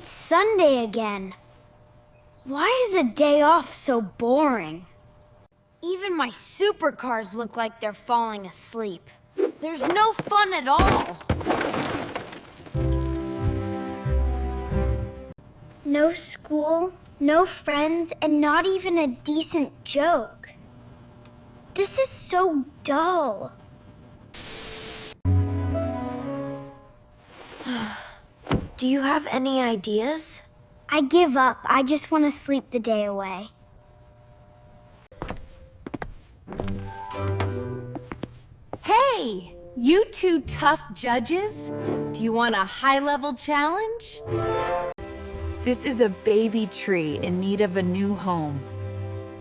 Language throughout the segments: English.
It's Sunday again. Why is a day off so boring? Even my supercars look like they're falling asleep. There's no fun at all. No school, no friends, and not even a decent joke. This is so dull. Do you have any ideas? I give up. I just want to sleep the day away. Hey, you two tough judges. Do you want a high-level challenge? This is a baby tree in need of a new home.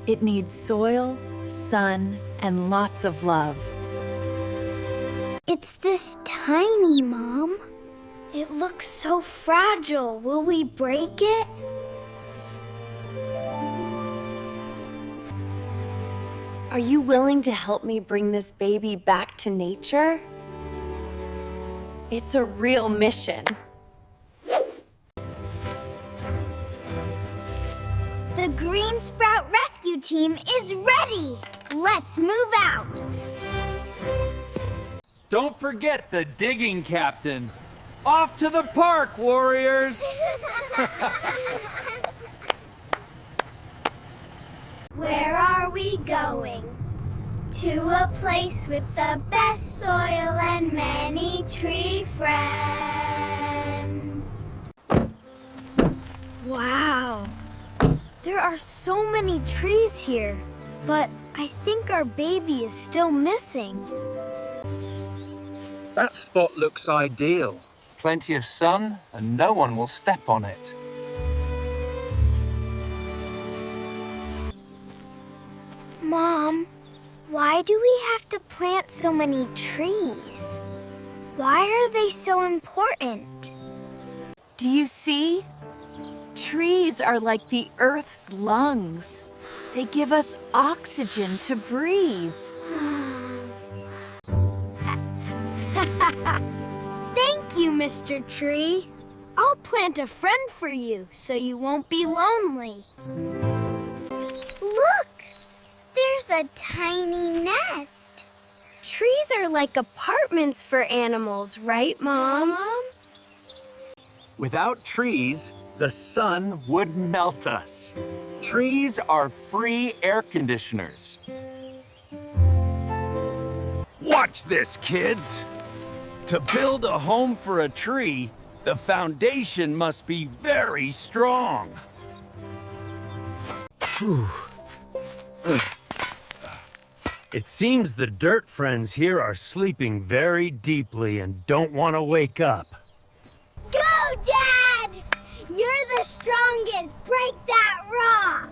It needs soil, sun, and lots of love. It's this tiny, Mom. It looks so fragile. Will we break it? Are you willing to help me bring this baby back to nature? It's a real mission. The Green Sprout Rescue Team is ready. Let's move out. Don't forget the digging captain. Off to the park, warriors! Where are we going? To a place with the best soil and many tree friends. Wow! There are so many trees here, but I think our baby is still missing. That spot looks ideal. Plenty of sun, and no one will step on it. Mom, why do we have to plant so many trees? Why are they so important? Do you see? Trees are like the Earth's lungs. They give us oxygen to breathe. Thank you, Mr. Tree. I'll plant a friend for you so you won't be lonely. Look! There's a tiny nest. Trees are like apartments for animals, right, Mom? Without trees, the sun would melt us. Trees are free air conditioners. Watch this, kids! To build a home for a tree, the foundation must be very strong. It seems the dirt friends here are sleeping very deeply and don't want to wake up. Go, Dad! You're the strongest. Break that rock.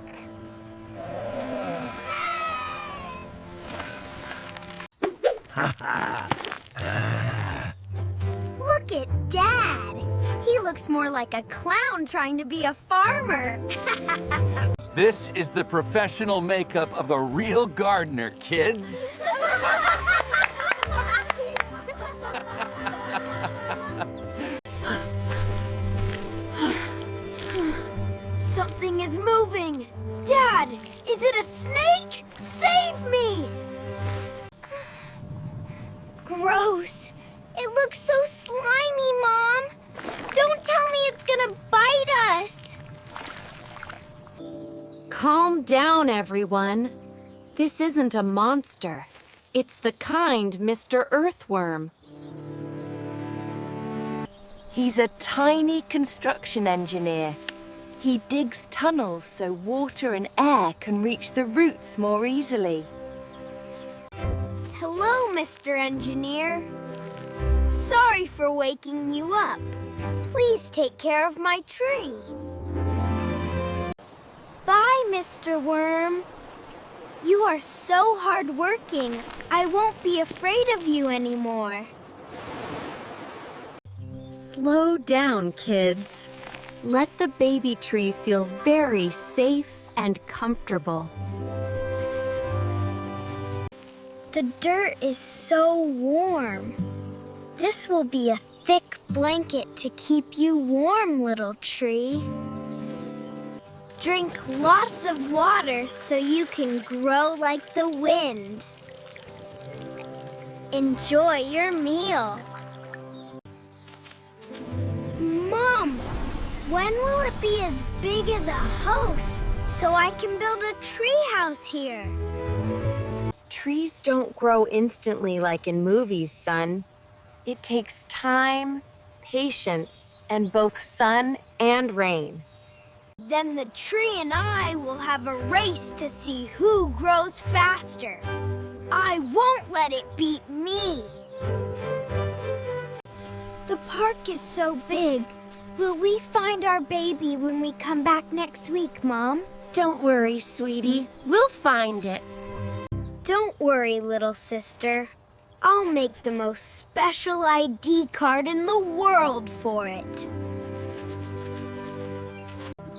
Look at Dad. He looks more like a clown trying to be a farmer. This is the professional makeup of a real gardener, kids. Something is moving. Dad, is it a snake? Save me! Gross. It looks so slimy, Mom. Don't tell me it's gonna bite us. Calm down, everyone. This isn't a monster. It's the kind Mr. Earthworm. He's a tiny construction engineer. He digs tunnels so water and air can reach the roots more easily. Hello, Mr. Engineer. Sorry for waking you up. Please take care of my tree. Bye, Mr. Worm. You are so hardworking. I won't be afraid of you anymore. Slow down, kids. Let the baby tree feel very safe and comfortable. The dirt is so warm. This will be a thick blanket to keep you warm, little tree. Drink lots of water so you can grow like the wind. Enjoy your meal. Mom, when will it be as big as a house so I can build a tree house here? Trees don't grow instantly like in movies, son. It takes time, patience, and both sun and rain. Then the tree and I will have a race to see who grows faster. I won't let it beat me. The park is so big. Will we find our baby when we come back next week, Mom? Don't worry, sweetie. We'll find it. Don't worry, little sister. I'll make the most special ID card in the world for it.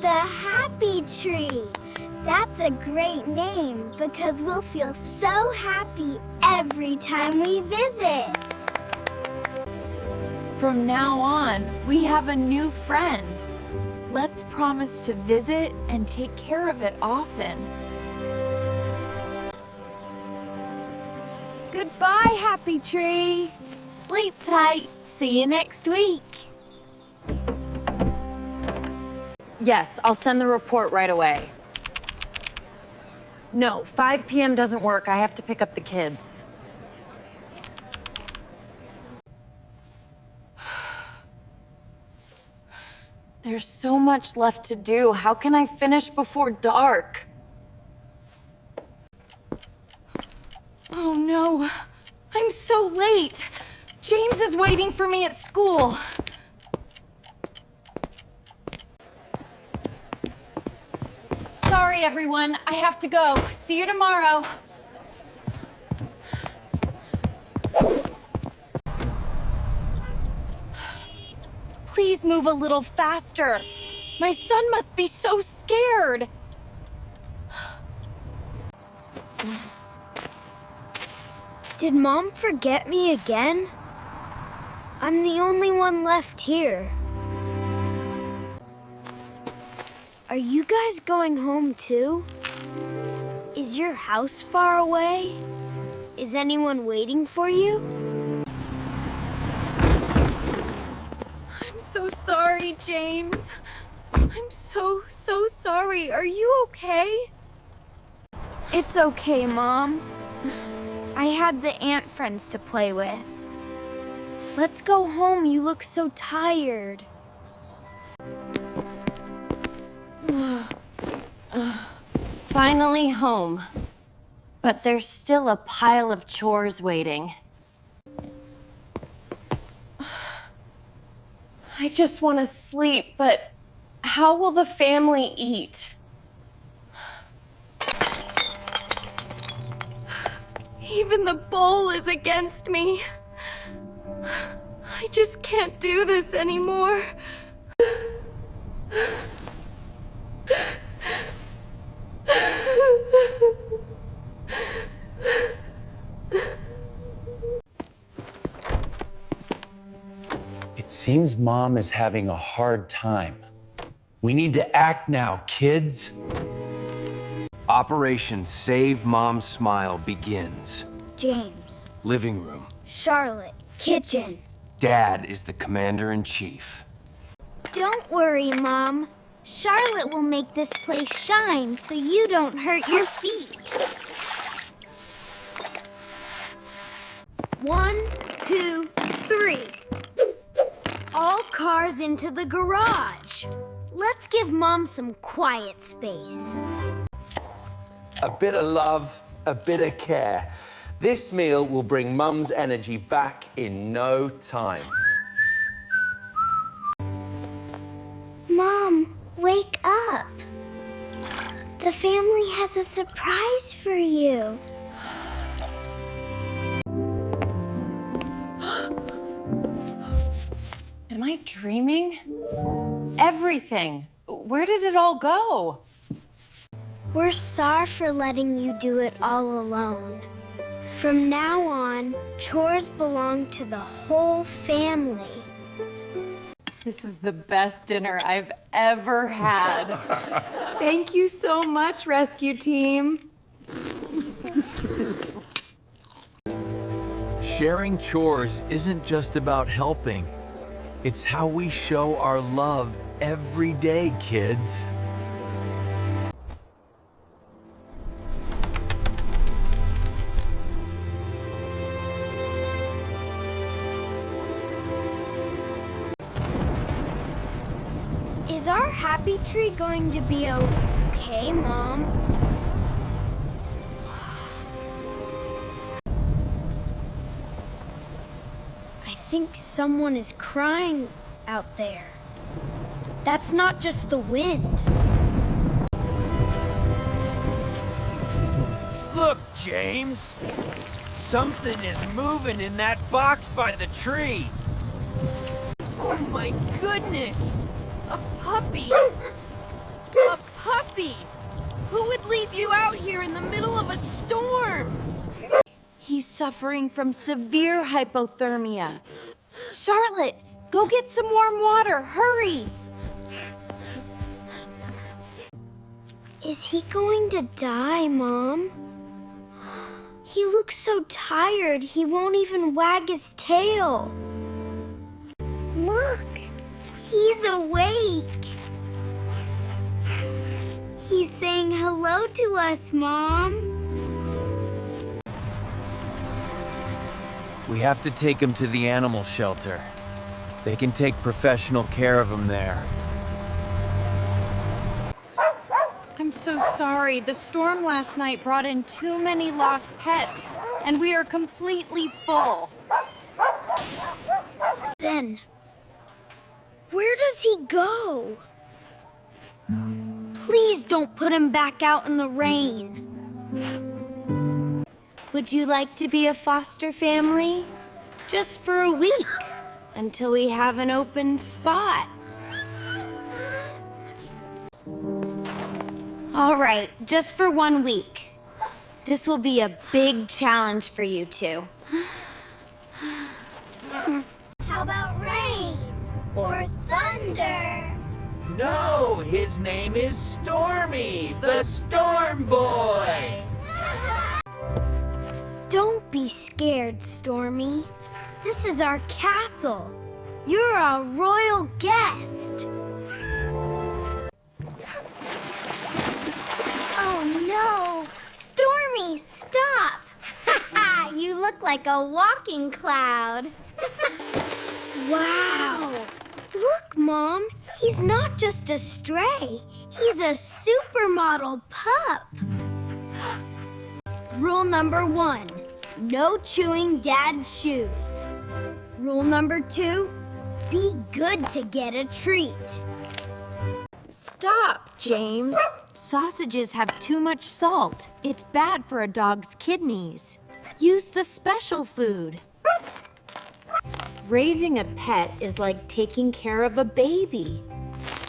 The Happy Tree. That's a great name because we'll feel so happy every time we visit. From now on, we have a new friend. Let's promise to visit and take care of it often. Goodbye, Happy Tree. Sleep tight. See you next week. Yes, I'll send the report right away. No, 5 p.m. doesn't work. I have to pick up the kids. There's so much left to do. How can I finish before dark? Oh no, I'm so late. James is waiting for me at school. Sorry, everyone. I have to go. See you tomorrow. Please move a little faster. My son must be so scared. Did Mom forget me again? I'm the only one left here. Are you guys going home too? Is your house far away? Is anyone waiting for you? I'm so sorry, James. I'm so sorry. Are you okay? It's okay, Mom. I had the ant friends to play with. Let's go home. You look so tired. Finally home. But there's still a pile of chores waiting. I just want to sleep, but how will the family eat? Even the bowl is against me. I just can't do this anymore. It seems Mom is having a hard time. We need to act now, kids. Operation Save Mom's Smile begins. James, Living room. Charlotte, kitchen. Dad is the commander-in-chief. Don't worry, Mom. Charlotte will make this place shine so you don't hurt your feet. 1, 2, 3. All cars into the garage. Let's give Mom some quiet space. A bit of love, a bit of care. This meal will bring Mum's energy back in no time. Mom, wake up. The family has a surprise for you. Am I dreaming? Everything. Where did it all go? We're sorry for letting you do it all alone. From now on, chores belong to the whole family. This is the best dinner I've ever had. Thank you so much, rescue team. Sharing chores isn't just about helping. It's how we show our love every day, kids. Is our happy tree going to be okay, Mom? I think someone is crying out there. That's not just the wind. Look, James! Something is moving in that box by the tree. Oh my goodness! A puppy! A puppy! Who would leave you out here in the middle of a storm? He's suffering from severe hypothermia. Charlotte, go get some warm water, hurry! Is he going to die, Mom? He looks so tired, he won't even wag his tail. Look, he's awake. He's saying hello to us, Mom. We have to take him to the animal shelter. They can take professional care of him there. I'm so sorry. The storm last night brought in too many lost pets, and we are completely full. Then, where does he go? Please don't put him back out in the rain. Would you like to be a foster family? Just for a week, until we have an open spot. All right, just for 1 week. This will be a big challenge for you two. How about rain? Or thunder? No, his name is Stormy, the Storm Boy. Don't be scared, Stormy. This is our castle. You're a royal guest. Oh no! Stormy, stop! You look like a walking cloud. Wow! Look, Mom, he's not just a stray. He's a supermodel pup. Rule number 1, no chewing Dad's shoes. Rule number 2, be good to get a treat. Stop, James. Sausages have too much salt. It's bad for a dog's kidneys. Use the special food. Raising a pet is like taking care of a baby.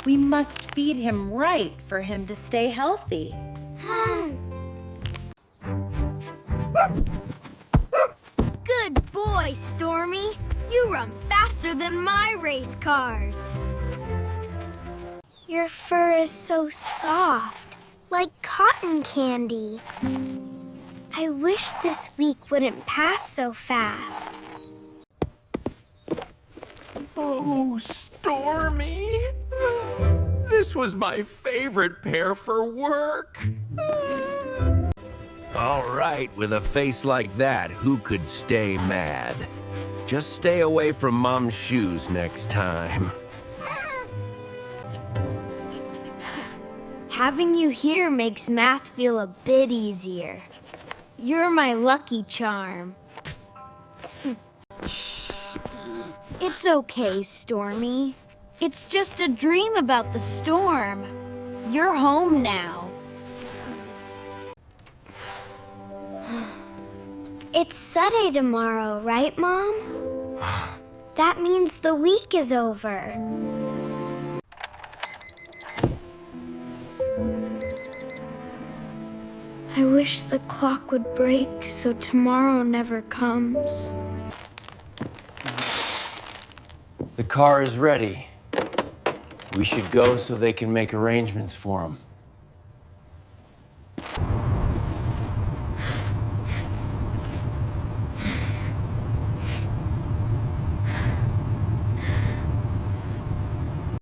We must feed him right for him to stay healthy. Good boy, Stormy. You run faster than my race cars. Your fur is so soft, like cotton candy. I wish this week wouldn't pass so fast. Oh, Stormy! This was my favorite pair for work. All right, with a face like that, who could stay mad? Just stay away from Mom's shoes next time. Having you here makes math feel a bit easier. You're my lucky charm. It's okay, Stormy. It's just a dream about the storm. You're home now. It's Sunday tomorrow, right, Mom? That means the week is over. I wish the clock would break so tomorrow never comes. The car is ready. We should go so they can make arrangements for him.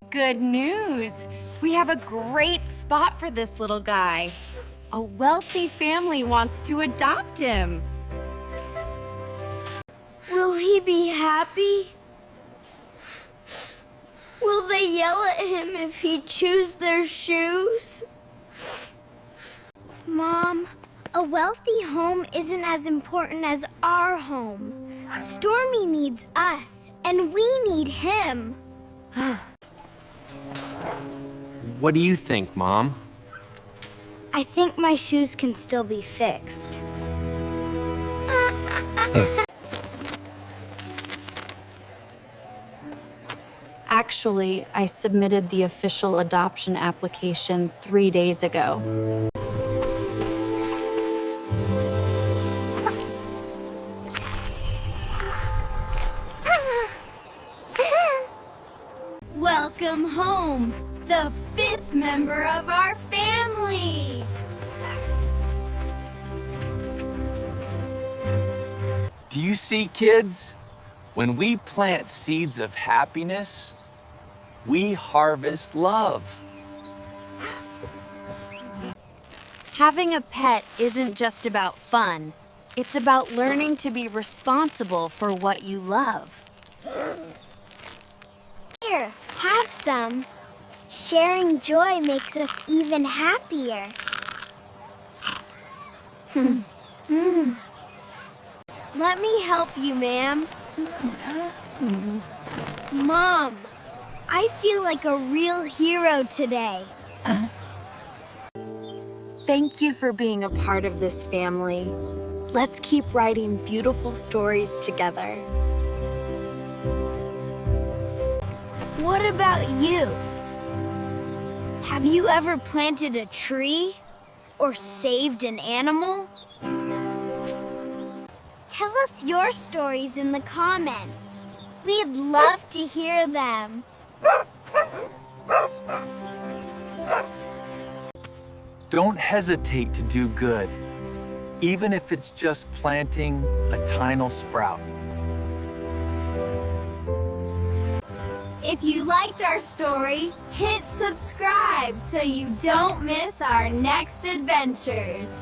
Good news! We have a great spot for this little guy. A wealthy family wants to adopt him. Will he be happy? Will they yell at him if he chews their shoes? Mom, a wealthy home isn't as important as our home. Stormy needs us, and we need him. What do you think, Mom? I think my shoes can still be fixed. Actually, I submitted the official adoption application 3 days ago. Welcome home, the 5th member of our family. Do you see, kids? When we plant seeds of happiness, we harvest love. Having a pet isn't just about fun. It's about learning to be responsible for what you love. Here, have some. Sharing joy makes us even happier. Let me help you, ma'am. Mom, I feel like a real hero today. Thank you for being a part of this family. Let's keep writing beautiful stories together. What about you? Have you ever planted a tree? Or saved an animal? Tell us your stories in the comments. We'd love to hear them. Don't hesitate to do good, even if it's just planting a tiny sprout. If you liked our story, hit subscribe so you don't miss our next adventures.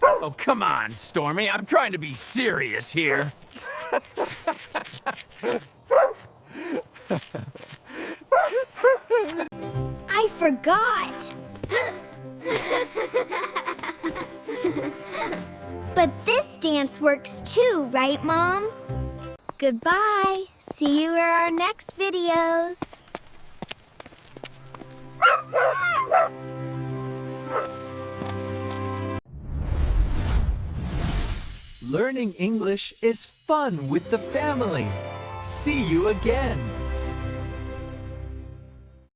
Oh, come on, Stormy. I'm trying to be serious here. I forgot. But this dance works too, right, Mom? Goodbye. See you in our next videos. Learning English is fun with the family. See you again.